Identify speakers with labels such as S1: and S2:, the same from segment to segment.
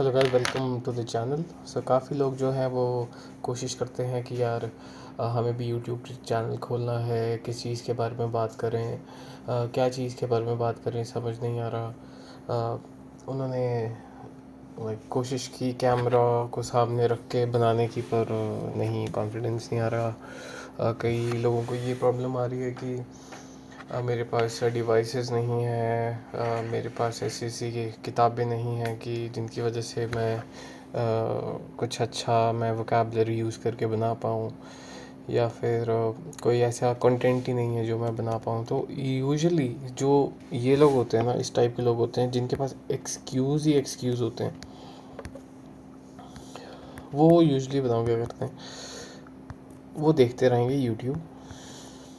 S1: Hello guys, welcome to the channel. So काफ़ी लोग जो हैं वो कोशिश करते हैं कि यार हमें भी यूट्यूब चैनल खोलना है, किस चीज़ के बारे में बात करें, क्या चीज़ के बारे में बात करें समझ नहीं आ रहा। उन्होंने कोशिश की कैमरा को सामने रख के बनाने की, पर नहीं, कॉन्फिडेंस नहीं आ रहा। कई लोगों को ये प्रॉब्लम आ रही है कि मेरे पास डिवाइसेस नहीं है, मेरे पास ऐसी ऐसी किताबें नहीं हैं कि जिनकी वजह से मैं कुछ अच्छा मैं वोकैबलरी यूज़ करके बना पाऊँ, या फिर कोई ऐसा कंटेंट ही नहीं है जो मैं बना पाऊँ। तो यूजुअली जो ये लोग होते हैं ना, इस टाइप के लोग होते हैं जिनके पास एक्सक्यूज़ ही एक्सक्यूज़ होते हैं, वो यूजुअली बताऊँ क्या करते हैं। वो देखते रहेंगे यूट्यूब,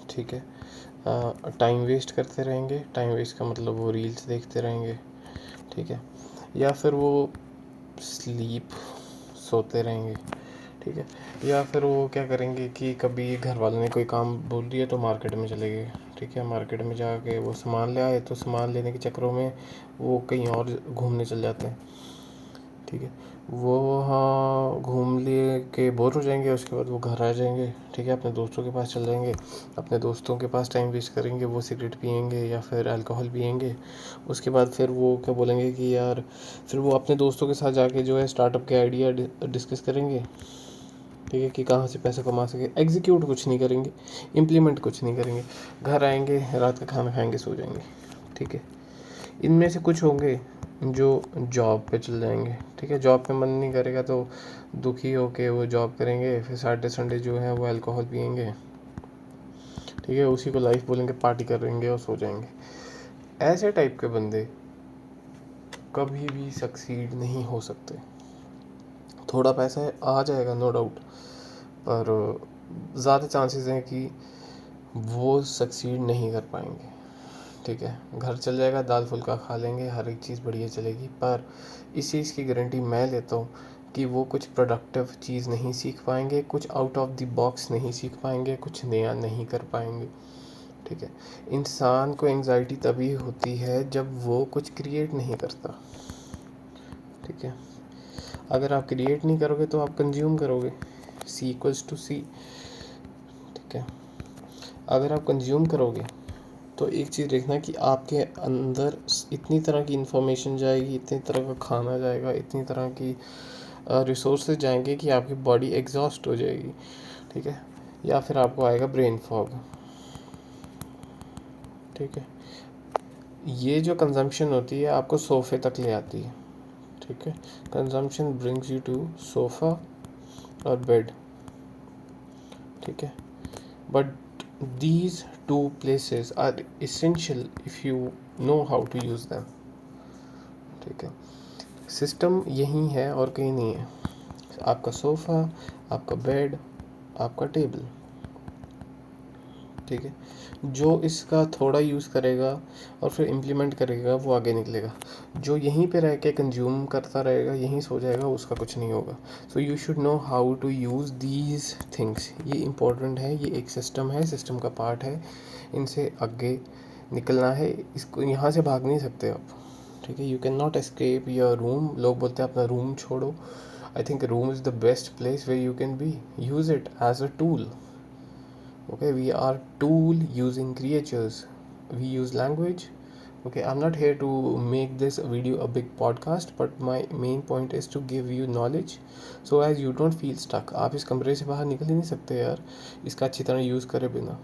S1: ठीक है, टाइम वेस्ट करते रहेंगे। टाइम वेस्ट का मतलब वो रील्स देखते रहेंगे, ठीक है, या फिर वो सोते रहेंगे, ठीक है, या फिर वो क्या करेंगे कि कभी घर वालों ने कोई काम बोल दिया तो मार्केट में चले गए, ठीक है, मार्केट में जाके वो सामान ले आए, तो सामान लेने के चक्करों में वो कहीं और घूमने चल जाते हैं, ठीक है। वो वहाँ घूम लिए के बोर हो जाएंगे, उसके बाद वो घर आ जाएंगे, ठीक है, अपने दोस्तों के पास चल जाएंगे, अपने दोस्तों के पास टाइम वेस्ट करेंगे, वो सिगरेट पियेंगे या फिर अल्कोहल पियेंगे। उसके बाद फिर वो क्या बोलेंगे कि यार, फिर वो अपने दोस्तों के साथ जाके जो है स्टार्टअप के आइडिया डिस्कस करेंगे, ठीक है, कि कहाँ से पैसा कमा सके। एग्जीक्यूट कुछ नहीं करेंगे, इम्प्लीमेंट कुछ नहीं करेंगे, घर आएंगे, रात का खाना खाएंगे, सो जाएंगे, ठीक है। इनमें से कुछ होंगे जो जॉब पे चल जाएंगे, ठीक है, जॉब पे मन नहीं करेगा तो दुखी होके वो जॉब करेंगे, फिर सैटरडे संडे जो है वो अल्कोहल पियेंगे, ठीक है, उसी को लाइफ बोलेंगे, पार्टी करेंगे और सो जाएंगे। ऐसे टाइप के बंदे कभी भी सक्सीड नहीं हो सकते। थोड़ा पैसा आ जाएगा, नो डाउट, पर ज़्यादा चांसेस हैं कि वो सक्सीड नहीं कर पाएंगे, ठीक है। घर चल जाएगा, दाल फुल्का खा लेंगे, हर एक चीज़ बढ़िया चलेगी, पर इस चीज़ की गारंटी मैं लेता हूँ कि वो कुछ प्रोडक्टिव चीज़ नहीं सीख पाएंगे, कुछ आउट ऑफ द बॉक्स नहीं सीख पाएंगे, कुछ नया नहीं कर पाएंगे, ठीक है। इंसान को एंग्जाइटी तभी होती है जब वो कुछ क्रिएट नहीं करता, ठीक है। अगर आप क्रिएट नहीं करोगे तो आप कंज्यूम करोगे, C=C, ठीक है। अगर आप कंज्यूम करोगे तो एक चीज़ देखना कि आपके अंदर इतनी तरह की इंफॉर्मेशन जाएगी, इतनी तरह का खाना जाएगा, इतनी तरह की रिसोर्सेज जाएंगे कि आपकी बॉडी एग्जॉस्ट हो जाएगी, ठीक है, या फिर आपको आएगा ब्रेन फॉग, ठीक है। ये जो कंजम्पशन होती है आपको सोफ़े तक ले आती है, ठीक है। Consumption brings you to sofa और बेड, ठीक है, but these two places are essential if you know how to use them, ठीक है। सिस्टम यही है और कहीं नहीं है। आपका सोफ़ा, आपका बेड, आपका टेबल, ठीक है। जो इसका थोड़ा यूज़ करेगा और फिर इम्प्लीमेंट करेगा वो आगे निकलेगा। जो यहीं पे रह के कंज्यूम करता रहेगा, यहीं सो जाएगा, उसका कुछ नहीं होगा। So you should know how to use these things. ये इम्पोर्टेंट है, ये एक सिस्टम है, सिस्टम का पार्ट है, इनसे आगे निकलना है। इसको यहाँ से भाग नहीं सकते आप, ठीक है। You can not escape your room. लोग बोलते हैं अपना रूम छोड़ो। I think room is the best place where you can be. Use it as a tool. Okay, we are tool using creatures. We use language. Okay, I'm not here to make this video a big podcast, but my main point is to give you knowledge so as you don't feel stuck. आप इस कमरे से बाहर निकल ही नहीं सकते यार इसका अच्छी तरह यूज़ करे बिना।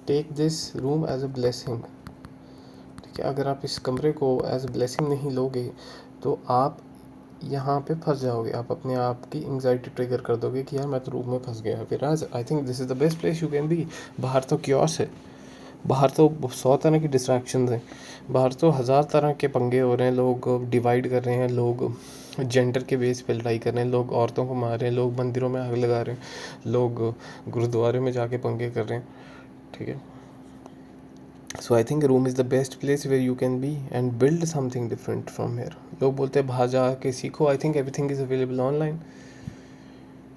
S1: Take this room as a blessing, ठीक है। अगर आप इस कमरे को एज अ ब्लेसिंग नहीं लोगे तो आप यहाँ पे फंस जाओगे। आप अपने आप की एंग्जाइटी ट्रिगर कर दोगे कि यार मैं तो रूम में फंस गया। फिर आज आई think this is the best place you can B. बाहर तो क्योस है, बाहर तो 100 तरह की डिस्ट्रैक्शंस हैं, बाहर तो 1000 तरह के पंगे हो रहे हैं, लोग डिवाइड कर रहे हैं, लोग जेंडर के बेस पे लड़ाई कर रहे हैं, लोग औरतों को मार रहे हैं, लोग मंदिरों में आग लगा रहे हैं, लोग गुरुद्वारे में जाके पंगे कर रहे हैं, ठीक है। So I think room is the best place where you can be and build something different from here. लोग बोलते हैं बाहर जा के सीखो। I think everything is available online.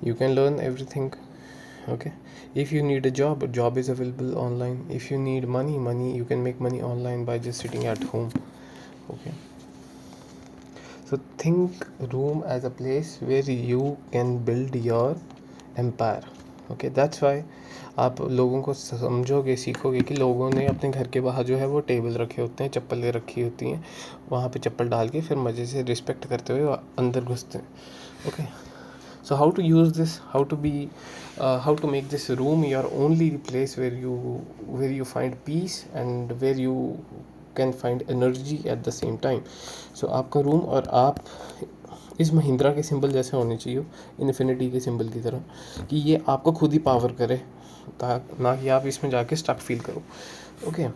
S1: You can learn everything. Okay, if you need a job is available online. If you need money, you can make money online by just sitting at home. Okay, So think room as a place where you can build your empire. Okay, that's why आप लोगों को समझोगे, सीखोगे कि लोगों ने अपने घर के बाहर जो है वो टेबल रखे होते हैं, चप्पलें रखी होती हैं, वहाँ पे चप्पल डाल के फिर मज़े से रिस्पेक्ट करते हुए अंदर घुसते हैं. Okay, so how to use this, how to make this room your only place where you find peace and where you can find energy at the same time. So आपका रूम और आप इस महिंद्रा के सिंबल जैसे होने चाहिए, infinity के symbol की तरह, कि ये आपको खुद ही पावर करे, ना कि आप इसमें जाके स्टक फील करो. ओके,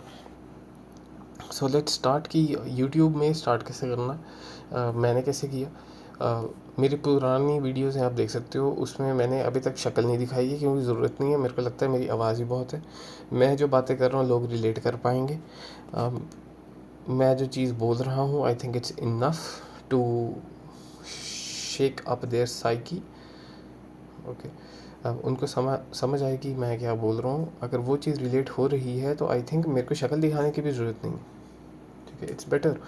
S1: सो लेट्स स्टार्ट कि यूट्यूब में स्टार्ट कैसे करना. मैंने कैसे किया. मेरी पुरानी वीडियोस हैं, आप देख सकते हो, उसमें मैंने अभी तक शक्ल नहीं दिखाई है क्योंकि ज़रूरत नहीं है. मेरे को लगता है मेरी आवाज़ ही बहुत है. मैं जो बातें कर रहा हूँ लोग रिलेट कर पाएंगे. मैं जो चीज़ बोल रहा हूँ I think it's enough to shake up their psyche. Okay, अब उनको समझ आएगी मैं क्या बोल रहा हूँ. अगर वो चीज़ रिलेट हो रही है तो आई थिंक मेरे को शक्ल दिखाने की भी ज़रूरत नहीं. ठीक है, it's better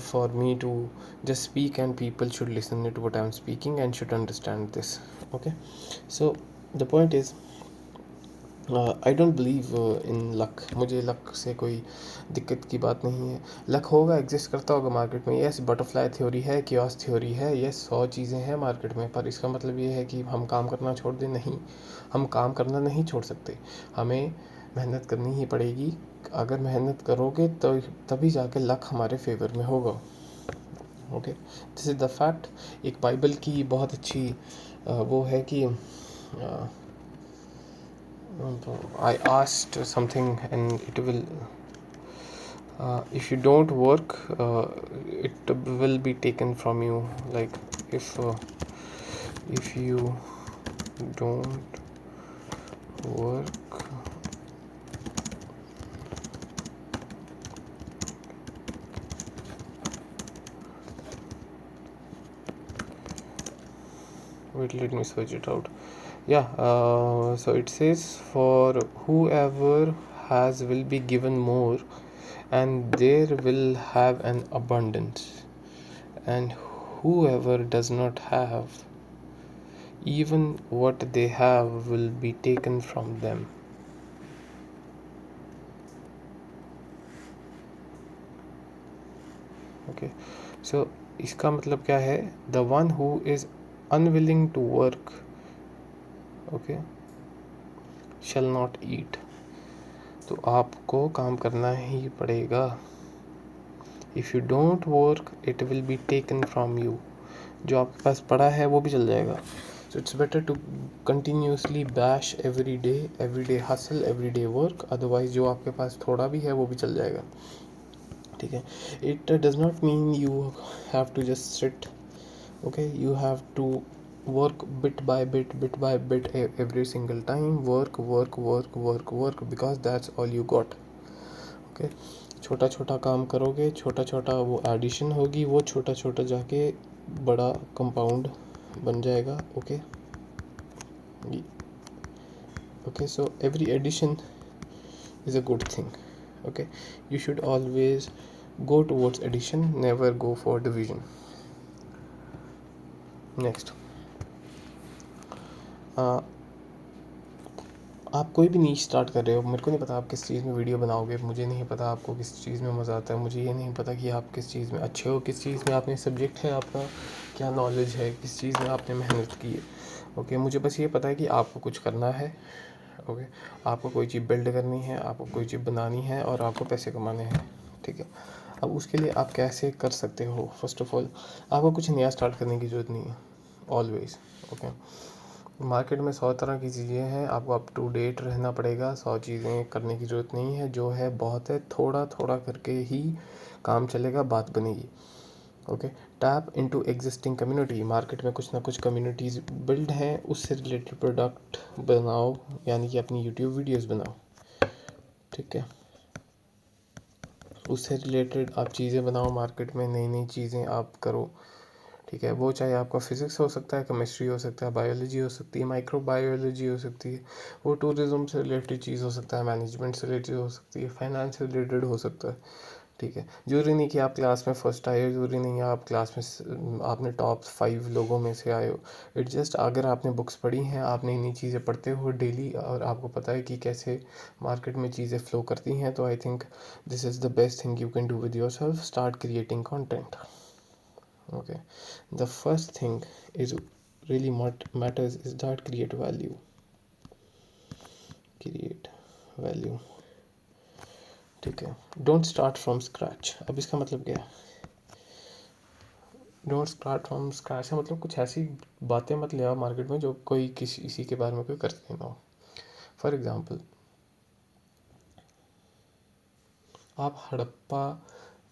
S1: for me to just speak and people should listen to what I'm speaking and should understand this. Okay, so the point is I don't believe in luck. मुझे लक से कोई दिक्कत की बात नहीं है. लक होगा, exist करता होगा मार्केट में. यस, बटरफ्लाई थ्योरी है, कियोस थ्योरी है, यस 100 चीज़ें हैं मार्केट में. पर इसका मतलब ये है कि हम काम करना छोड़ दें? नहीं, हम काम करना नहीं छोड़ सकते. हमें मेहनत करनी ही पड़ेगी. अगर मेहनत करोगे तो तभी जाके लक हमारे फेवर में होगा. Okay, this is the fact. एक बाइबल की बहुत अच्छी वो है कि I asked something and it will if you don't work it will be taken from you. Like if you don't work, wait, let me search it out. Yeah, so it says, for whoever has will be given more and there will have an abundance, and whoever does not have, even what they have will be taken from them. Okay, so इसका मतलब क्या है? The one who is unwilling to work, okay, shall not eat. तो आपको काम करना ही पड़ेगा. If you don't work it will be taken from you. जो आपके पास पड़ा है वो भी चल जाएगा. So it's better to continuously bash every day hustle, every day work. Otherwise जो आपके पास थोड़ा भी है वो भी चल जाएगा. ठीक है, it does not mean you have to just sit. Okay, you have to work bit by bit every single time. Work because that's all you got. Okay, छोटा छोटा काम करोगे, छोटा छोटा वो एडिशन होगी, वो छोटा छोटा जाके बड़ा कंपाउंड बन जाएगा. Okay, okay, so every addition is a good thing. Okay, you should always go towards addition, never go for division. Next, आप कोई भी नीश स्टार्ट कर रहे हो. मेरे को नहीं पता आप किस चीज़ में वीडियो बनाओगे, मुझे नहीं पता आपको किस चीज़ में मज़ा आता है, मुझे ये नहीं पता कि आप किस चीज़ में अच्छे हो, किस चीज़ में आपने सब्जेक्ट है, आपका क्या नॉलेज है, किस चीज़ में आपने मेहनत की है. ओके, मुझे बस ये पता है कि आपको कुछ करना है. ओके, आपको कोई चीज़ बिल्ड करनी है, आपको कोई चीज़ बनानी है और आपको पैसे कमाने हैं. ठीक है, अब उसके लिए आप कैसे कर सकते हो? फर्स्ट ऑफ ऑल, आपको कुछ नया स्टार्ट करने की ज़रूरत नहीं है ऑलवेज़. ओके, मार्केट में 100 तरह की चीज़ें हैं, आपको अप टू डेट रहना पड़ेगा. 100 चीज़ें करने की ज़रूरत नहीं है. जो है बहुत है, थोड़ा थोड़ा करके ही काम चलेगा, बात बनेगी. Okay, tap into existing community. Market में कुछ ना कुछ कम्युनिटीज़ बिल्ड हैं, उससे रिलेटेड प्रोडक्ट बनाओ, यानी कि अपनी यूट्यूब वीडियोस बनाओ. ठीक है, उससे रिलेटेड आप चीज़ें बनाओ, मार्केट में नई नई चीज़ें आप करो. ठीक है, वो चाहे आपका फिज़िक्स हो सकता है, केमिस्ट्री हो सकता है, बायोलॉजी हो सकती है, माइक्रोबायोलॉजी हो सकती है, वो टूरिज़्म से रिलेटेड चीज़ हो सकता है, मैनेजमेंट से रिलेटेड हो सकती है, फाइनेंस से रिलेटेड हो सकता है. ठीक है, ज़रूरी नहीं कि आप क्लास में फ़र्स्ट आए हो, ज़रूरी नहीं है आप क्लास में आपने टॉप 5 लोगों में से आए हो। इट जस्ट अगर आपने बुक्स पढ़ी हैं, आप नई नई चीज़ें पढ़ते हो डेली और आपको पता है कि कैसे मार्केट में चीज़ें फ़्लो करती हैं, तो आई think this is the best thing you can do with yourself, start creating content. Okay, the first thing is really what matters is that create value। ठीक है, डोंट स्टार्ट फ्रॉम स्क्रैच। अब इसका मतलब क्या है? डोंट स्टार्ट फ्रॉम स्क्रैच है मतलब कुछ ऐसी बातें मत ले आओ मार्केट में जो कोई किसी के बारे में कोई करते ना हो। फॉर एग्जांपल, आप हड़प्पा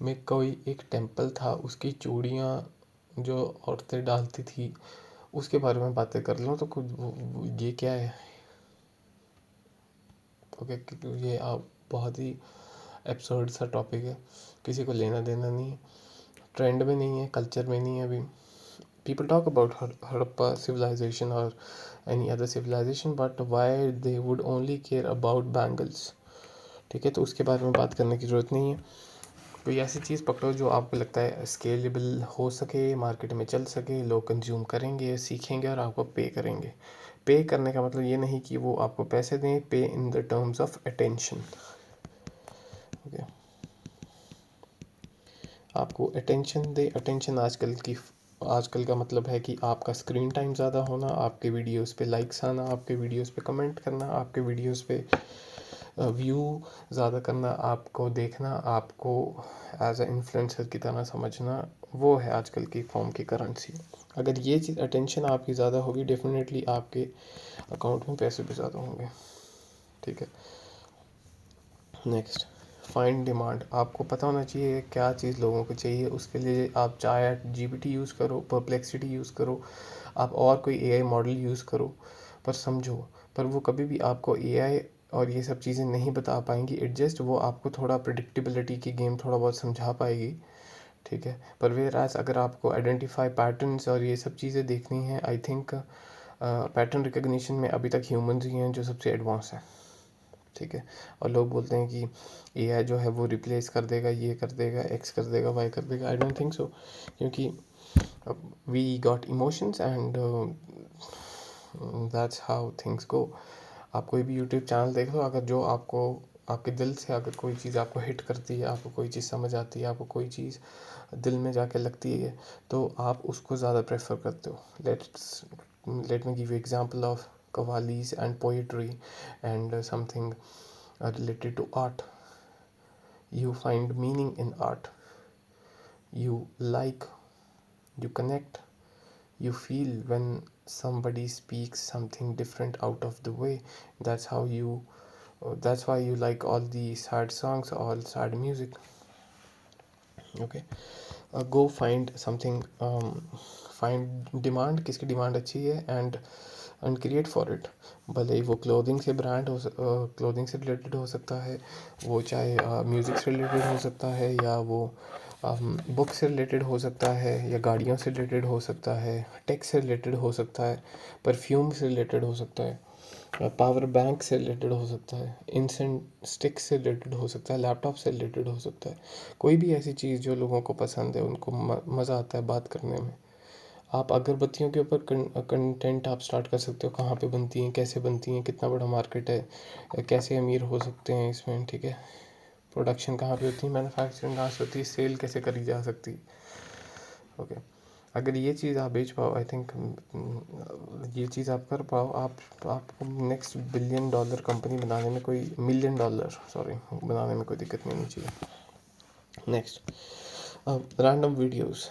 S1: में कोई एक टेम्पल था, उसकी चूड़ियाँ जो औरतें डालती थी उसके बारे में बातें कर लो तो कुछ ये क्या है? ओके, ये आप बहुत ही एब्सर्ड सा टॉपिक है, किसी को लेना देना नहीं है, ट्रेंड में नहीं है, कल्चर में नहीं है अभी। People talk about Harappa civilization or any other civilization, but why they would only care about bangles? ठीक है, तो उसके बारे में बात करने की ज़रूरत नहीं है। कोई ऐसी चीज़ पकड़ो जो आपको लगता है स्केलेबल हो सके, मार्केट में चल सके, लोग कंज्यूम करेंगे, सीखेंगे और आपको पे करेंगे। पे करने का मतलब ये नहीं कि वो आपको पैसे दें, पे in the terms of attention. Okay, आपको अटेंशन दे। अटेंशन आजकल का मतलब है कि आपका स्क्रीन टाइम ज़्यादा होना, आपके वीडियोस पे लाइक्स आना, आपके वीडियोस पे कमेंट करना, आपके वीडियोस पे व्यू ज़्यादा करना, आपको देखना, आपको एज अ इन्फ्लुएंसर की तरह समझना, वो है आजकल की फॉर्म की करेंसी। अगर ये चीज़ अटेंशन आपकी ज़्यादा होगी, डेफिनेटली आपके अकाउंट में पैसे भी ज़्यादा होंगे। ठीक है, नेक्स्ट, फाइंड डिमांड। आपको पता होना चाहिए क्या चीज़ लोगों को चाहिए। उसके लिए आप चाहे GPT यूज़ करो, परप्लेक्सिटी यूज़ करो, आप और कोई AI मॉडल यूज़ करो, पर समझो, पर वो कभी भी आपको AI और ये सब चीज़ें नहीं बता पाएंगी। इट जस्ट वो आपको थोड़ा प्रिडिक्टेबिलिटी की गेम थोड़ा बहुत समझा पाएगी। ठीक है, पर वेयर एज अगर आपको आइडेंटिफाई पैटर्न्स और ये सब चीज़ें देखनी है, आई थिंक पैटर्न रिकग्निशन में अभी तक ह्यूमंस ही हैं जो सबसे एडवांस हैं। ठीक है, और लोग बोलते हैं कि AI जो है वो रिप्लेस कर देगा, ये कर देगा, X कर देगा, Y कर देगा। आई डोंट थिंक सो, क्योंकि we got emotions and that's how things go. आप कोई भी यूट्यूब चैनल देख लो, अगर जो आपको आपके दिल से अगर कोई चीज़ आपको हिट करती है, आपको कोई चीज़ समझ आती है, आपको कोई चीज़ दिल में जाके लगती है, तो आप उसको ज़्यादा प्रेफर करते हो। Let me give you example of qawwalis and poetry and something related to art. You find meaning in art, you like, you connect, you feel when somebody speaks something different out of the way. That's how you that's why you like all the sad songs, all sad music. Okay, go find something, find demand, किसकी demand अच्छी है, and create for it. भले ही वो clothing से related हो सकता है, वो चाहे म्यूज़िक से रिलेटेड हो सकता है, या वो बुक से रिलेटेड हो सकता है, या गाड़ियों से रिलेटेड हो सकता है, टेक से रिलेटेड हो सकता है, परफ्यूम से रिलेटेड हो सकता है, पावर बैंक से रिलेटेड हो सकता है, इंसेंट स्टिक से रिलेटेड हो सकता है, लैपटॉप से रिलेटेड हो सकता है। कोई भी ऐसी चीज़ जो लोगों को पसंद है, उनको मज़ा आता है बात करने में। आप अगरबत्तियों के ऊपर कंटेंट आप स्टार्ट कर सकते हो, कहाँ पे बनती हैं, कैसे बनती हैं, कितना बड़ा मार्केट है, कैसे अमीर हो सकते हैं इसमें। ठीक है, प्रोडक्शन कहाँ पे होती है, मैन्युफैक्चरिंग कहाँ से होती है, सेल कैसे करी जा सकती है। ओके, अगर ये चीज़ आप बेच पाओ, आई थिंक ये चीज़ आप कर पाओ, आपको नेक्स्ट $1 बिलियन कंपनी बनाने में कोई $1 मिलियन सॉरी बनाने में कोई दिक्कत नहीं होनी चाहिए। Next, random videos.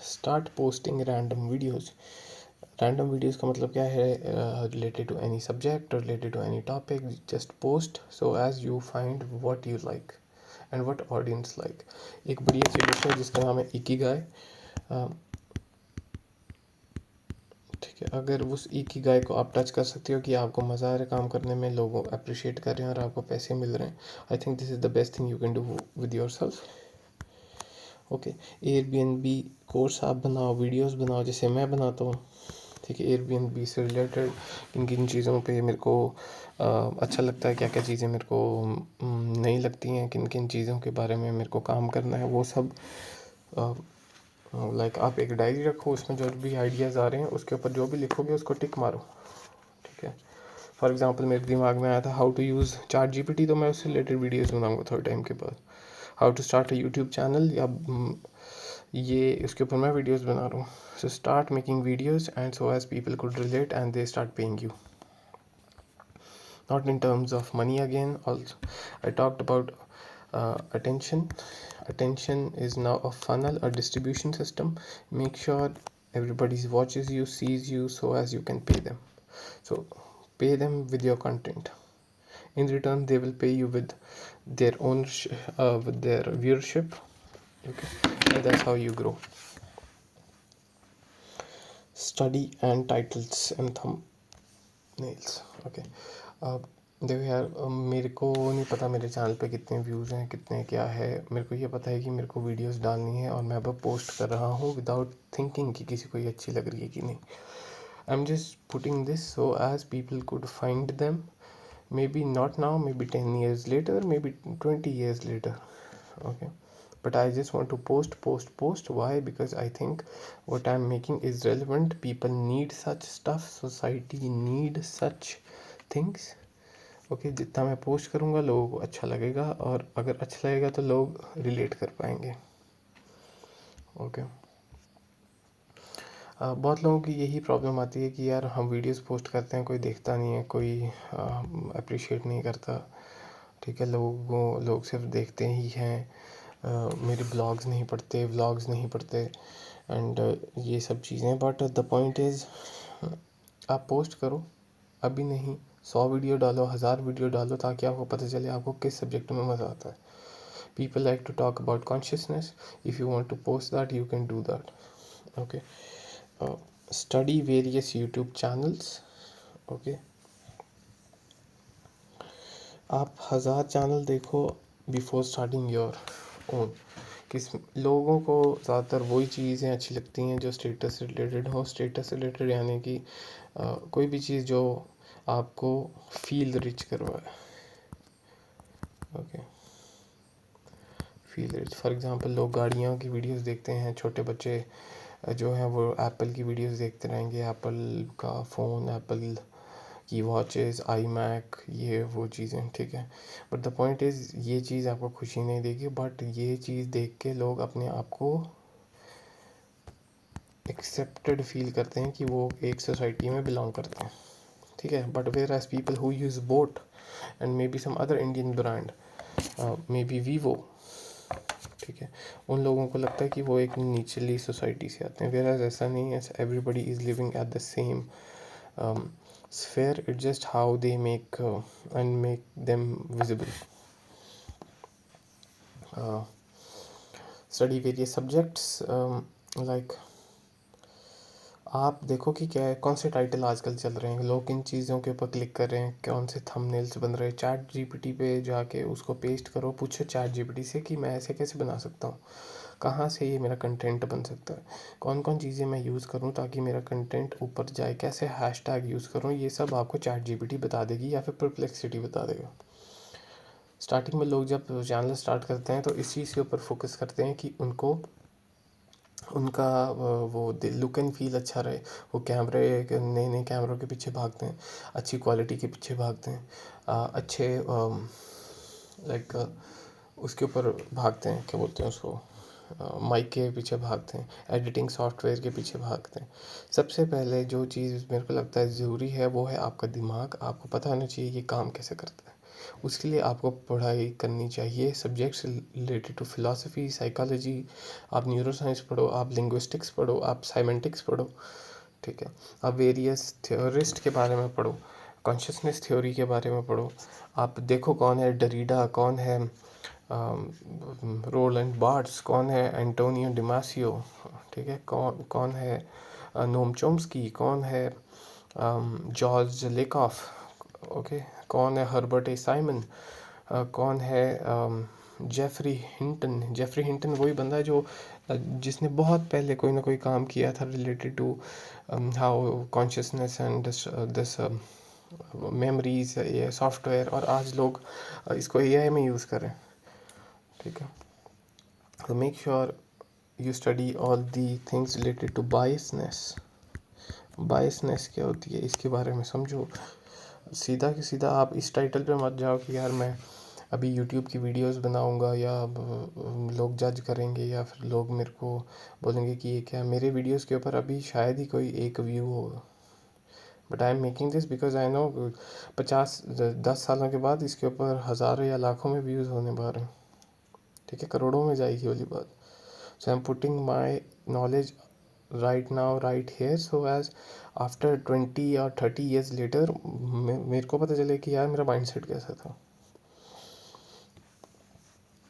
S1: Start posting random videos. Random videos का मतलब क्या है? Related to any subject, related to any topic, just post so as you find what you like and what audience like. एक बढ़िया सी डिश है जिसका नाम है इकिगाई। ठीक है, अगर उस इकिगाई को आप टच कर सकते हो कि आपको मज़ा आ रहा है काम करने में, लोग अप्रिशिएट कर रहे हैं और आपको पैसे मिल रहे हैं, आई think this is the best thing you can do with your self. Okay, Airbnb course आप बनाओ, वीडियोस बनाओ जैसे मैं बनाता हूँ। ठीक है, एयरबीएनबी से रिलेटेड किन किन चीज़ों पे मेरे को अच्छा लगता है, क्या क्या चीज़ें मेरे को नहीं लगती हैं, किन किन चीज़ों के बारे में मेरे को काम करना है, वो सब लाइक आप एक डायरी रखो, उसमें जो भी आइडियाज़ आ रहे हैं उसके ऊपर जो भी लिखोगे उसको टिक मारो। ठीक है, फॉर एग्जांपल मेरे दिमाग में आया था how to use chat GPT, तो मैं उससे रिलेटेड वीडियोज़ बनाऊँगा थोड़े टाइम के बाद। How to start a YouTube channel, या ये इसके ऊपर मैं वीडियोज़ बना रहा हूँ। So start making videos and so as people could relate and they start paying you, not in terms of money again. Also I talked about attention. Attention is now a funnel, a distribution system. Make sure everybody watches you, sees you, so as you can pay them. So pay them with your content. In return they will pay you with their own with their viewership. Okay, and that's how you grow. Study and titles and thumbnails. Okay. देखो यार, मेरे को नहीं पता मेरे channel पे कितने views हैं, कितने क्या है। मेरे को ये पता है कि मेरे को वीडियोस डालनी है और मैं अब पोस्ट कर रहा हूँ विदाउट थिंकिंग कि किसी को ये अच्छी लग रही है कि नहीं। I am just putting this so as people could find them, maybe not now, maybe 10 years later, maybe 20 years later. Okay, but I just want to post. Why? Because I think what I'm making is relevant. People need such stuff, society need such things. Okay, जितना मैं post करूँगा लोगों को अच्छा लगेगा, और अगर अच्छा लगेगा तो लोग रिलेट कर पाएंगे। ओके, बहुत लोगों की यही प्रॉब्लम आती है कि यार हम वीडियोस पोस्ट करते हैं, कोई देखता नहीं है, कोई अप्रिशिएट नहीं करता। ठीक है, लोग सिर्फ देखते ही हैं, मेरे ब्लॉग्स नहीं पढ़ते एंड ये सब चीज़ें। बट द पॉइंट इज़, आप पोस्ट करो, अभी नहीं 100 वीडियो डालो, 1000 वीडियो डालो, ताकि आपको पता चले आपको किस सब्जेक्ट में मज़ा आता है। People like to talk about consciousness, if you want to post that you can do that. Okay, study various YouTube channels. Okay, आप 1000 चैनल देखो बिफोर स्टार्टिंग योर ओन। किस लोगों को ज़्यादातर वही चीज़ें अच्छी लगती हैं जो स्टेटस से रिलेटेड हो। स्टेटस से रिलेटेड यानी कि कोई भी चीज़ जो आपको फील रिच करवाए। Okay, feel rich, for example लोग गाड़ियों की वीडियोस देखते हैं, छोटे बच्चे जो हैं वो एप्पल की वीडियोस देखते रहेंगे, एप्पल का फ़ोन, एप्पल की वॉचेस, आई मैक, ये वो चीज़ें। ठीक है, बट द पॉइंट इज़ ये चीज़ आपको खुशी नहीं देगी, बट ये चीज़ देख के लोग अपने आप को एक्सेप्टेड फील करते हैं कि वो एक सोसाइटी में बिलोंग करते हैं। ठीक है, but whereas people who use boat and maybe some other Indian brand, maybe Vivo, ठीक है, उन लोगों को लगता है कि वो एक निचली सोसाइटी से आते हैं। वेयर एज ऐसा नहीं है, everybody is living at the same sphere. It's just how they make and make them visible. Study various subjects, like आप देखो कि क्या है, कौन से टाइटल आजकल चल रहे हैं, लोग किन चीज़ों के ऊपर क्लिक कर रहे हैं, कौन से थंबनेल्स बन रहे हैं। चैट जीपीटी पे जाके उसको पेस्ट करो, पूछो चैट जीपीटी से कि मैं ऐसे कैसे बना सकता हूँ, कहाँ से ये मेरा कंटेंट बन सकता है, कौन कौन चीज़ें मैं यूज़ करूँ ताकि मेरा कंटेंट ऊपर जाए, कैसे हैशटैग यूज़ करूँ, ये सब आपको चैट जीपीटी बता देगी या फिर परप्लेक्सिटी बता देगा। स्टार्टिंग में लोग जब चैनल स्टार्ट करते हैं तो इस चीज़ के ऊपर फोकस करते हैं कि उनका वो लुक एंड फील अच्छा रहे। वो नए नए कैमरों के पीछे भागते हैं, अच्छी क्वालिटी के पीछे भागते हैं, अच्छे लाइक उसके ऊपर भागते हैं, क्या बोलते हैं उसको, माइक के पीछे भागते हैं, एडिटिंग सॉफ्टवेयर के पीछे भागते हैं। सबसे पहले जो चीज़ मेरे को लगता है ज़रूरी है वो है आपका दिमाग। आपको पता होना चाहिए ये काम कैसे करता है। उसके लिए आपको पढ़ाई करनी चाहिए, subjects related to philosophy, psychology, आप न्यूरो साइंस पढ़ो, आप लिंग्विस्टिक्स पढ़ो, आप साइमेंटिक्स पढ़ो। ठीक है, आप वेरियस थ्योरिस्ट के बारे में पढ़ो, कॉन्शियसनेस थ्योरी के बारे में पढ़ो। आप देखो कौन है डरीडा, कौन है रोलैंड बार्ट्स, कौन है एंटोनियो डिमासियो। ठीक है, कौन कौन है नोम चोम्स्की, कौन है जॉर्ज लेकॉफ। ओके, कौन है हर्बर्ट ए साइमन, कौन है जेफरी हिंटन वही बंदा है जो जिसने बहुत पहले कोई ना कोई काम किया था related to how consciousness and this memories, ये सॉफ्टवेयर, और आज लोग इसको एआई में यूज़ करें। ठीक है, तो make sure you study all the things related to biasness. Biasness क्या होती है इसके बारे में समझो। सीधा कि सीधा आप इस टाइटल पे मत जाओ कि यार मैं अभी यूट्यूब की वीडियोस बनाऊंगा या लोग जज करेंगे या फिर लोग मेरे को बोलेंगे कि ये क्या, मेरे वीडियोस के ऊपर अभी शायद ही कोई एक व्यू होगा, but I am making this because I know 10 सालों के बाद इसके ऊपर हज़ारों या लाखों में व्यूज़ होने वाले हैं। ठीक है, करोड़ों में जाएगी वाली बात। So I am putting my knowledge right now right here so as after 20 or 30 years later मेरे को पता चले कि यार मेरा माइंडसेट कैसा था।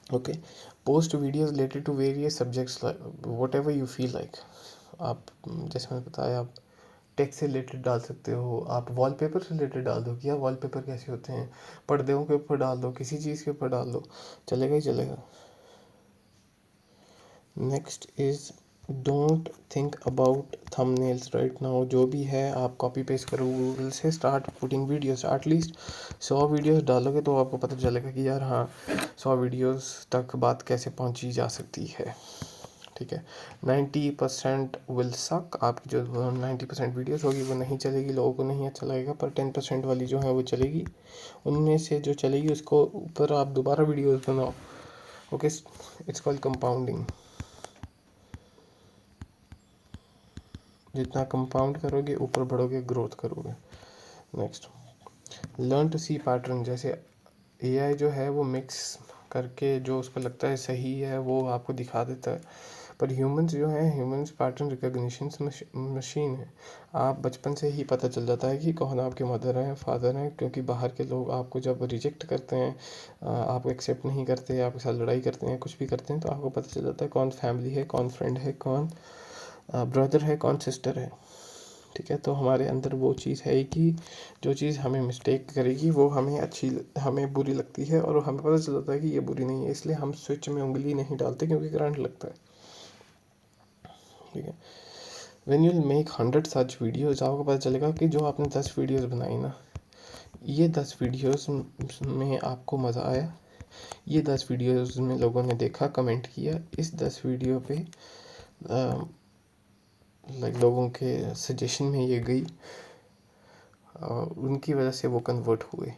S1: Okay, post videos related to various subjects whatever you feel like. आप जैसे मैंने बताया, आप टेक्स्ट से रिलेटेड डाल सकते हो, आप वॉलपेपर से रिलेटेड डाल दो कि यार वॉलपेपर कैसे होते हैं, पर्दों के ऊपर डाल दो, किसी चीज़ के ऊपर डाल दो, चलेगा ही चलेगा। Next is don't think about thumbnails right now. जो भी है आप कॉपी पेस्ट करो गूगल से, start putting videos, at least 100 videos डालोगे तो आपको पता चलेगा कि यार हाँ 100 वीडियोस तक बात कैसे पहुंची जा सकती है। ठीक है, 90% विल सक, आपकी जो 90% वीडियोस होगी वो नहीं चलेगी, लोगों को नहीं अच्छा लगेगा, पर 10% वाली जो है वो चलेगी। उनमें से जो चलेगी उसको ऊपर आप दोबारा वीडियोस बनाओ। Okay, it's called compounding. जितना कंपाउंड करोगे ऊपर बढ़ोगे, ग्रोथ करोगे। Next, learn to see pattern. जैसे एआई जो है वो मिक्स करके जो उसको लगता है सही है वो आपको दिखा देता है, पर ह्यूमंस जो है, ह्यूमंस पैटर्न रिकॉग्निशन मशीन है। आप बचपन से ही पता चल जाता है कि कौन आपके मदर हैं, फादर हैं, क्योंकि बाहर के लोग आपको जब रिजेक्ट करते हैं, आपको एक्सेप्ट नहीं करते, आपके साथ लड़ाई करते हैं, कुछ भी करते हैं, तो आपको पता चल जाता है कौन फैमिली है, कौन फ्रेंड है, कौन ब्रदर है, कौन सिस्टर है। ठीक है, तो हमारे अंदर वो चीज़ है कि जो चीज़ हमें मिस्टेक करेगी वो हमें बुरी लगती है, और हमें पता चल जाता है कि ये बुरी नहीं है, इसलिए हम स्विच में उंगली नहीं डालते क्योंकि करंट लगता है। ठीक है, when you make 100 such videos, आपको पता चलेगा कि जो आपने 10 वीडियोज़ बनाई ना, ये 10 वीडियोज़ में आपको मज़ा आया, ये 10 वीडियोज़ में लोगों ने देखा, कमेंट किया, इस 10 वीडियो पे लोगों के सजेशन में ये गई, उनकी वजह से वो कन्वर्ट हुए।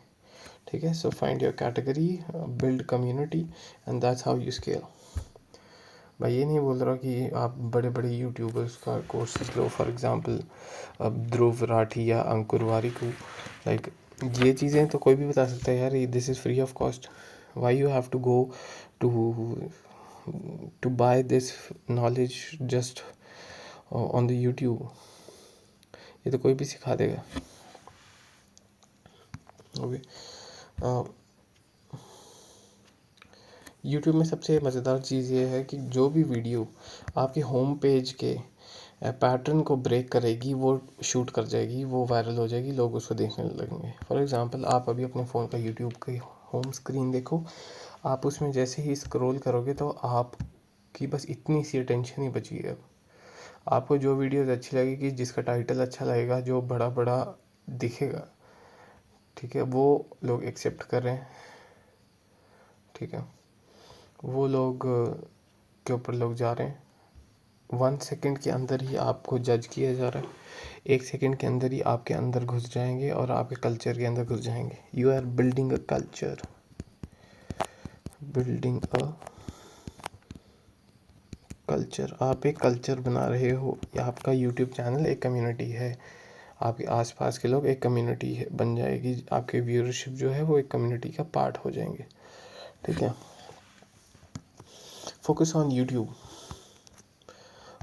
S1: ठीक है, so find your category, build community, and that's how you scale. मैं ये नहीं बोल रहा कि आप बड़े बड़े यूट्यूबर्स का courses low, for example Dhruv Rathee या अंकुर वारिक, लाइक ये चीज़ें तो कोई भी बता सकता है यार, this is free of cost, why you have to go to buy this knowledge just on the YouTube. ये तो कोई भी सिखा देगा। ओके, यूट्यूब में सबसे मज़ेदार चीज़ ये है कि जो भी वीडियो आपके होम पेज के पैटर्न को ब्रेक करेगी वो शूट कर जाएगी, वो वायरल हो जाएगी, लोग उसको देखने लगेंगे। फॉर एग्ज़ाम्पल, आप अभी अपने फ़ोन का यूट्यूब की होम स्क्रीन देखो, आप उसमें जैसे ही स्क्रॉल करोगे तो आपकी बस इतनी सी अटेंशन ही बची है। आपको जो वीडियोज़ अच्छी लगेगी, जिसका टाइटल अच्छा लगेगा, जो बड़ा बड़ा दिखेगा, ठीक है, वो लोग एक्सेप्ट कर रहे हैं। ठीक है, वो लोग के ऊपर लोग जा रहे हैं। 1 सेकंड के अंदर ही आपको जज किया जा रहा है, 1 सेकंड के अंदर ही आपके अंदर घुस जाएंगे और आपके कल्चर के अंदर घुस जाएंगे। You are building a culture, building a culture. आप एक कल्चर बना रहे हो, आपका यूट्यूब चैनल एक कम्युनिटी है, आपके आसपास के लोग एक कम्युनिटी बन जाएगी, आपके व्यूअरशिप जो है वो एक कम्युनिटी का पार्ट हो जाएंगे। ठीक है, focus on YouTube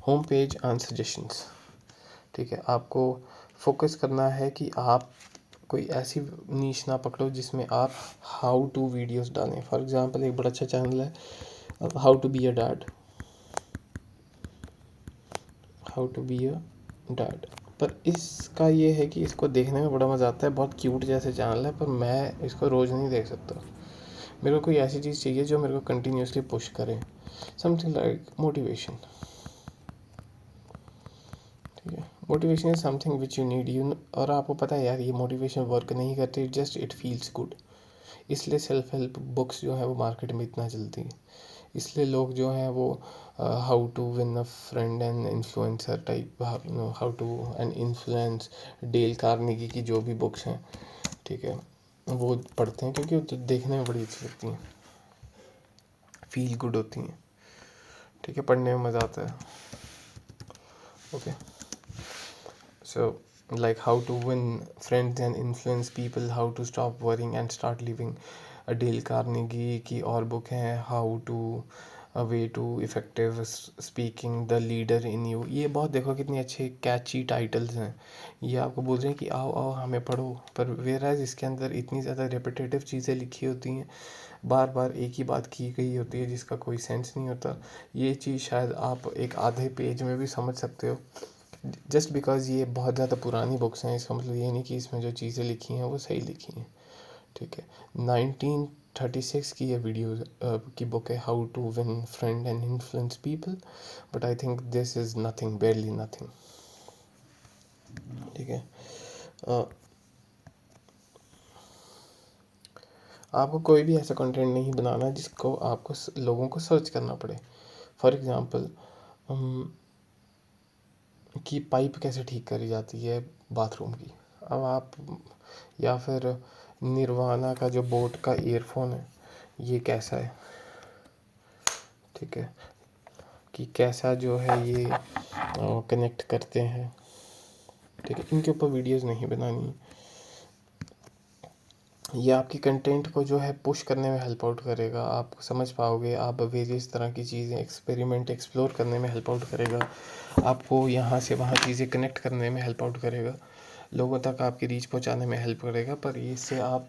S1: home page and suggestions. ठीक है, आपको फोकस करना है कि आप कोई ऐसी नीश ना पकड़ो जिसमें आप हाउ टू वीडियोस डालें। फॉर एग्जांपल, एक बड़ा अच्छा चैनल है how to be a dad, how to be a dad, पर इसका ये है कि इसको देखने में बड़ा मज़ा आता है, बहुत क्यूट जैसे चैनल है, पर मैं इसको रोज़ नहीं देख सकता। मेरे को कोई ऐसी चीज़ चाहिए जो मेरे को कंटिन्यूसली पुश करे, समथिंग लाइक मोटिवेशन। ठीक है, motivation is something which you need you, और आपको पता है यार ये मोटिवेशन वर्क नहीं करती, जस्ट इट फील्स गुड। इसलिए सेल्फ हेल्प बुक्स जो है वो मार्केट में इतना चलती है, इसलिए लोग जो हैं वो how to win a friend and influencer type, how to and influence, Dale Carnegie की जो भी बुक्स हैं, ठीक है, वो पढ़ते हैं क्योंकि वो तो देखने में बड़ी अच्छी लगती हैं, फील गुड होती हैं। ठीक है, पढ़ने में मज़ा आता है। Okay, so like how to win friends and influence people, how to stop worrying and start living। Dale Carnegie की और बुक हैं, how to a way to effective speaking, the leader in you. ये बहुत देखो कितनी अच्छे कैची titles हैं, ये आपको बोल रहे हैं कि आओ आओ हमें पढ़ो, पर वेराज इसके अंदर इतनी ज़्यादा रिपीटेटिव चीज़ें लिखी होती हैं, बार बार एक ही बात की गई होती है जिसका कोई सेंस नहीं होता। ये चीज़ शायद आप एक आधे पेज में भी समझ सकते हो, जस्ट बिकॉज ये बहुत ज़्यादा पुरानी बुक्स हैं, इसका मतलब ये नहीं कि इसमें जो चीज़ें लिखी हैं वो सही लिखी हैं। ठीक है, 1936 की ये वीडियो की बुक है, how to win friend and influence people, but I think this is nothing, barely nothing. ठीक है, आपको कोई भी ऐसा कंटेंट नहीं बनाना जिसको आपको लोगों को सर्च करना पड़े। फॉर एग्ज़ाम्पल कि पाइप कैसे ठीक करी जाती है बाथरूम की, अब आप, या फिर निर्वाणा का जो बोट का ईयरफोन है ये कैसा है, ठीक है, कि कैसा जो है ये कनेक्ट करते हैं। ठीक है, इनके ऊपर वीडियोस नहीं बनानी, ये आपकी कंटेंट को जो है पुश करने में हेल्प आउट करेगा, आप समझ पाओगे, आप वेरियस तरह की चीज़ें एक्सपेरिमेंट एक्सप्लोर करने में हेल्प आउट करेगा, आपको यहाँ से वहाँ चीज़ें कनेक्ट करने में हेल्प आउट करेगा, लोगों तक आपकी रीच पहुँचाने में हेल्प करेगा, पर इससे आप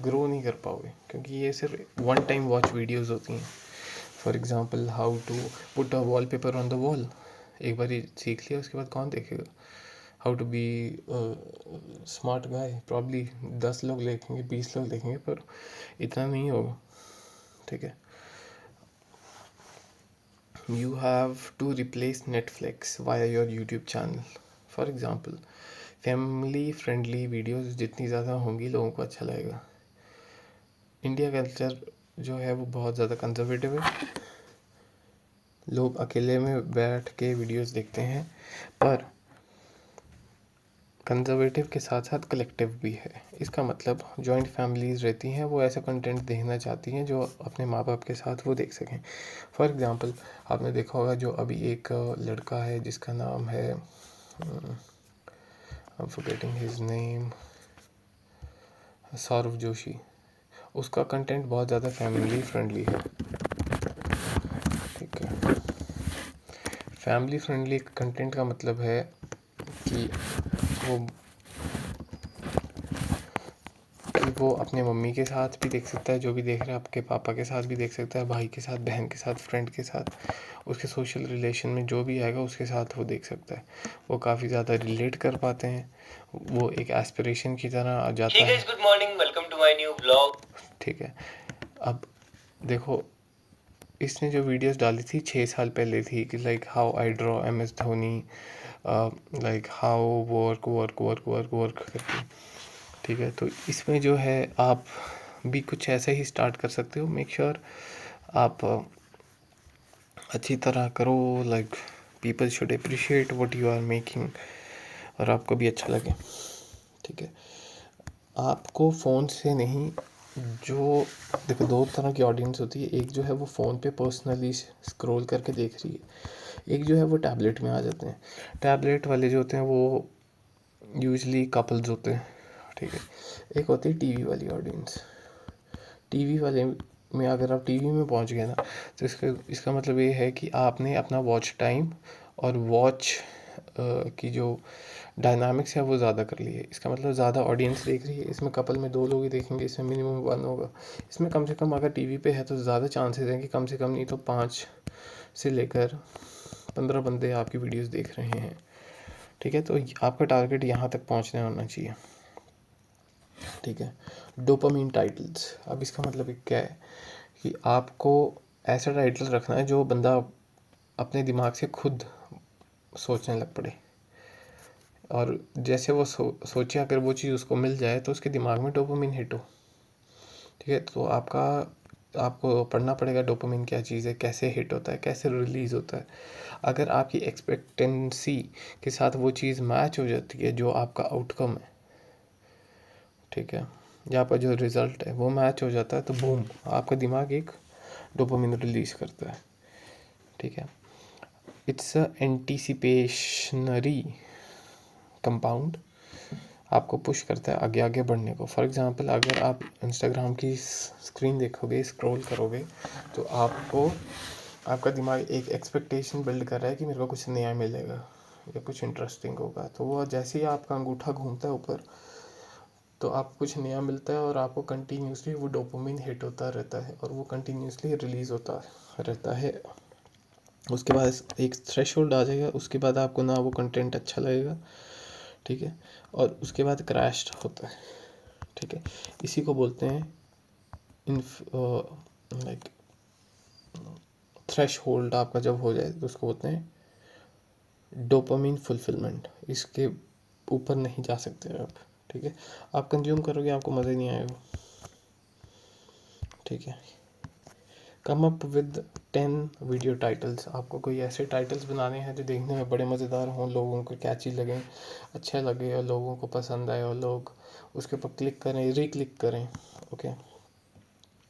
S1: ग्रो नहीं कर पाओगे क्योंकि ये सिर्फ वन टाइम वॉच वीडियोज़ होती हैं। For example how to put a wallpaper on the wall, एक बार ये सीख लिया उसके बाद कौन देखेगा। How to be smart guy, probably 10 लोग देखेंगे, 20 लोग देखेंगे, पर इतना नहीं होगा। ठीक है, you have to replace Netflix via your YouTube channel. For example family friendly videos जितनी ज़्यादा होंगी लोगों को अच्छा लगेगा। इंडिया कल्चर जो है वो बहुत ज़्यादा कंजर्वेटिव है, लोग अकेले में बैठ के वीडियोस देखते हैं, पर कंजर्वेटिव के साथ साथ कलेक्टिव भी है। इसका मतलब जॉइंट फैमिलीज़ रहती हैं, वो ऐसा कंटेंट देखना चाहती हैं जो अपने माँ बाप के साथ वो देख सकें। फॉर एग्ज़ाम्पल आपने देखा होगा जो अभी एक लड़का है जिसका नाम है, I am forgetting his name, Saurav Joshi, उसका कंटेंट बहुत ज़्यादा फैमिली फ्रेंडली है। ठीक है, फैमिली फ्रेंडली कंटेंट का मतलब है कि वो अपने मम्मी के साथ भी देख सकता है, जो भी देख रहा है आपके पापा के साथ भी देख सकता है, भाई के साथ, बहन के साथ, फ्रेंड के साथ, उसके सोशल रिलेशन में जो भी आएगा उसके साथ वो देख सकता है। वो काफ़ी ज़्यादा रिलेट कर पाते हैं, वो एक एस्पिरेशन की तरह आ जाता है। Good morning, welcome to my new blog. ठीक है, अब देखो इसने जो वीडियोस डाली थी 6 साल पहले थी कि like how I draw MS Dhoni, like how work work work work work करके। ठीक है, तो इसमें जो है आप भी कुछ ऐसा ही स्टार्ट कर सकते हो। मेक श्योर आप अच्छी तरह करो, like people should appreciate what you are making, और आपको भी अच्छा लगे। ठीक है, आपको फ़ोन से नहीं, जो देखो दो तरह की ऑडियंस होती है, एक जो है वो फ़ोन पे पर्सनली स्क्रॉल करके देख रही है, एक जो है वो टैबलेट में आ जाते हैं। टैबलेट वाले जो होते हैं वो यूजली कपल्स होते हैं। ठीक है, एक होती है टीवी वाली ऑडियंस। टीवी वाले में अगर आप टीवी में पहुंच गए ना, तो इसका मतलब ये है कि आपने अपना वॉच टाइम और वॉच की जो डायनामिक्स है वो ज़्यादा कर ली है। इसका मतलब ज़्यादा ऑडियंस देख रही है, इसमें कपल में 2 लोग ही देखेंगे, इसमें मिनिमम 1 होगा। इसमें कम से कम अगर टीवी पे है तो ज़्यादा चांसेस हैं कि कम से कम नहीं तो 5 से लेकर 15 बंदे आपकी वीडियोस देख रहे हैं। ठीक है, तो आपका टारगेट यहाँ तक पहुँचना होना चाहिए। ठीक है। डोपामीन टाइटल्स, अब इसका मतलब क्या है कि आपको ऐसा टाइटल रखना है जो बंदा अपने दिमाग से खुद सोचने लग पड़े, और जैसे वो सोचे अगर वो चीज़ उसको मिल जाए तो उसके दिमाग में डोपामीन हिट हो। ठीक है, तो आपको पढ़ना पड़ेगा डोपामिन क्या चीज़ है, कैसे हिट होता है, कैसे रिलीज़ होता है। अगर आपकी एक्सपेक्टेंसी के साथ वो चीज़ मैच हो जाती है, जो आपका आउटकम है, ठीक है, या आपका जो रिज़ल्ट है वो मैच हो जाता है, तो बूम, आपका दिमाग एक डोपामिन रिलीज़ करता है। ठीक है, इट्स अ एंटीसिपेशनरी कंपाउंड, आपको पुश करता है आगे आगे बढ़ने को। फॉर एग्ज़ाम्पल, अगर आप इंस्टाग्राम की स्क्रीन देखोगे, स्क्रॉल करोगे, तो आपका दिमाग एक एक्सपेक्टेशन बिल्ड कर रहा है कि मेरे को कुछ नया मिलेगा या कुछ इंटरेस्टिंग होगा। तो वो जैसे ही आपका अंगूठा घूमता है ऊपर, तो आपको कुछ नया मिलता है और आपको कंटिन्यूसली वो डोपामिन हिट होता रहता है और वो कंटिन्यूसली रिलीज़ होता रहता है। उसके बाद एक थ्रेशोल्ड आ जाएगा, उसके बाद आपको ना वो कंटेंट अच्छा लगेगा, ठीक है, और उसके बाद क्रैश होता है। ठीक है, इसी को बोलते हैं लाइक थ्रेश होल्ड आपका जब हो जाए तो उसको बोलते हैं डोपामिन फुलफिलमेंट। इसके ऊपर नहीं जा सकते आप। ठीक है, आप कंज्यूम करोगे, आपको मज़ा ही नहीं आएगा। ठीक है, come up with 10 video titles, आपको कोई ऐसे टाइटल्स बनाने हैं जो देखने में बड़े मज़ेदार हों, लोगों को कैची लगें, अच्छे लगे और लोगों को पसंद आए और लोग उसके ऊपर क्लिक करें, रीक्लिक करें। ओके,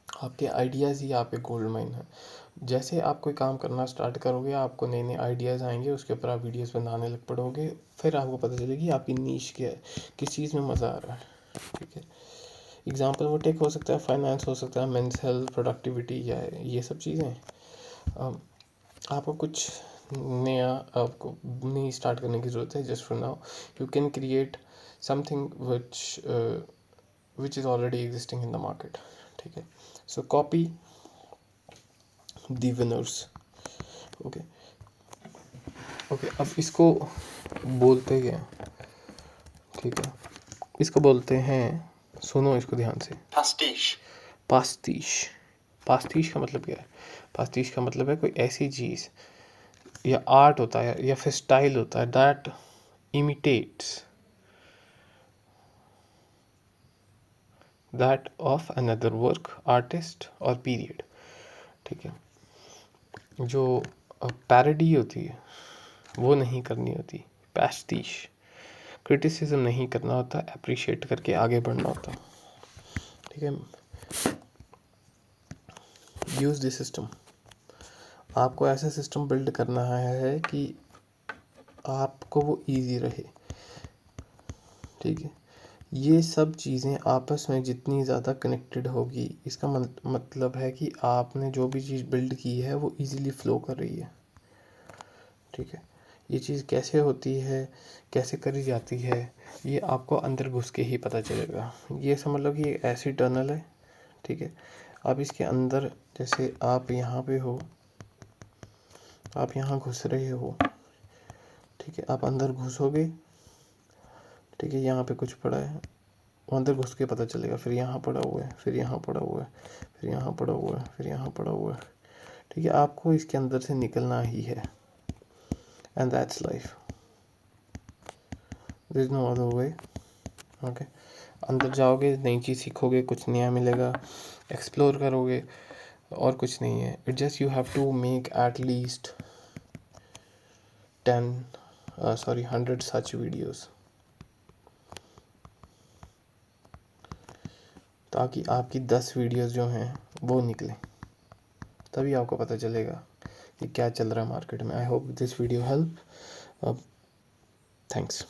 S1: आपके आइडियाज़ ही आप एक गोल्ड माइन है। जैसे आप कोई काम करना स्टार्ट करोगे, आपको नए नए आइडियाज़ आएंगे, उसके ऊपर आप वीडियोस बनाने लग पड़ोगे, फिर आपको पता चलेगी आपकी नीश क्या है, किस चीज़ में मज़ा आ रहा है। ठीक है, एग्जांपल वो टेक हो सकता है, फाइनेंस हो सकता है, मेंस हेल्थ, प्रोडक्टिविटी, या ये सब चीज़ें। आपको कुछ नया आपको नहीं स्टार्ट करने की ज़रूरत है। Just for now you can create something which is already existing in the market. ठीक है, सो copy the winners. Okay okay, अब इसको बोलते क्या हैं? ठीक है, इसको बोलते हैं, सुनो इसको ध्यान से, पास्तीश। पास्तीश, पास्तीश का मतलब क्या है? पास्तीश का मतलब है कोई ऐसी चीज़ या आर्ट होता है या फिर स्टाइल होता है that imitates that of another work, artist और पीरियड। ठीक है, जो पैरोडी होती है वो नहीं करनी होती, पैस्टिश। क्रिटिसिज्म नहीं करना होता, अप्रिशिएट करके आगे बढ़ना होता। ठीक है, यूज़ दिस सिस्टम, आपको ऐसा सिस्टम बिल्ड करना है कि आपको वो इजी रहे। ठीक है, ये सब चीज़ें आपस में जितनी ज़्यादा कनेक्टेड होगी, इसका मतलब है कि आपने जो भी चीज़ बिल्ड की है वो इजीली फ्लो कर रही है। ठीक है, ये चीज़ कैसे होती है, कैसे करी जाती है, ये आपको अंदर घुस के ही पता चलेगा। ये समझ लो कि एक ऐसी टनल है। ठीक है, आप इसके अंदर, जैसे आप यहाँ पे हो, आप यहाँ घुस रहे हो, ठीक है, आप अंदर घुसोगे, ठीक है, यहाँ पे कुछ पड़ा है, वो अंदर घुस के पता चलेगा, फिर यहाँ पड़ा हुआ है, फिर यहाँ पड़ा हुआ है, फिर यहाँ पड़ा हुआ है, फिर यहाँ पड़ा हुआ है। ठीक है, आपको इसके अंदर से निकलना ही है, and that's life, there is no other way. Okay, अंदर जाओगे, नई चीज़ सीखोगे, कुछ नया मिलेगा, एक्सप्लोर करोगे, और कुछ नहीं है। It just you have to make at least 100 such videos, ताकि आपकी 10 वीडियोस जो हैं वो निकलें, तभी आपको पता चलेगा कि क्या चल रहा है मार्केट में। I hope this video help. Thanks.